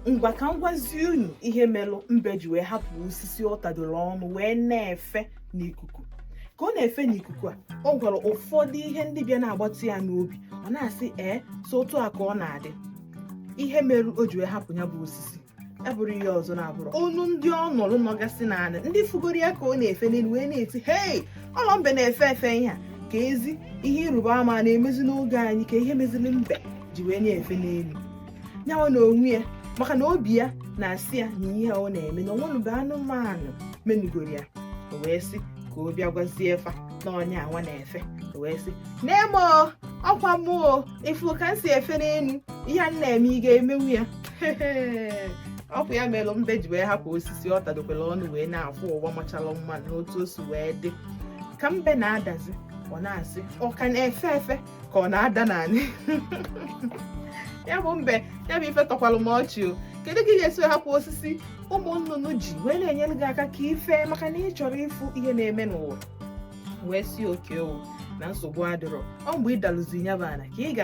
ngwa ka m gwazie unu ihe melu mbe ji wee hapụ osisi ọ tadoro ọnụ wee na-efe n'ikuku. Ka ọ na-efe n'ikuku a, ọ gwara ụfọdụ ihe ndị bịa na-agbatụ ya n'obi. Ọ na-asị so otu a ka ọ na-adị. Ihe merụ o ji wee hapụ ya bụ osisi abụrụ ihe ọzọ na-abụrụ onu ndị ọ nọrọ nọgasị n'ala, ndị fugoro ya ka ọ na-efe n'elu wee na-eti, hei, ọlọ mbe na-efe efe ihe a, ka ezi ihe ịrụba ama na-emezi n'oge anyị, ka ihe meziri mbe ji wee na-efe n'elu nyawa na onwe ya, maka na obi ya na-asị ya na ihe ọ na-eme na onwenube anụmanụ menugoro ya. O wee sị ka o bịa gwazie fa na onye anwa na-efe. O wee sị, nemo ọkwa mụ ifu ka m si efe n'elu, ihe a na-eme ị ga-emenwu ya. Ọkwa ya melụ mbe ji wee hapụ osisi ọ tadokwara ọnụ wee na-afụ ụwa machara mma n'otu o si wee dị. Ka mbe na-adazi, ọ na-asị ọ ka na-efe efe ka ọ na-ada n'anị. Ya bụ mbe, ya bụ ife tọkwalụ m ọchị o. Kedu ka ị ga-esi hapụ osisi ụmụ nnụnụ ji wee na-enyere gị aka ka ife, maka na ị chọrọ ịfụ ihe na-eme n'ụwa. Wee si oke o na nsogbu adịrọ, ọ mgbe ị dalụzi ya bụ ana ka ị ga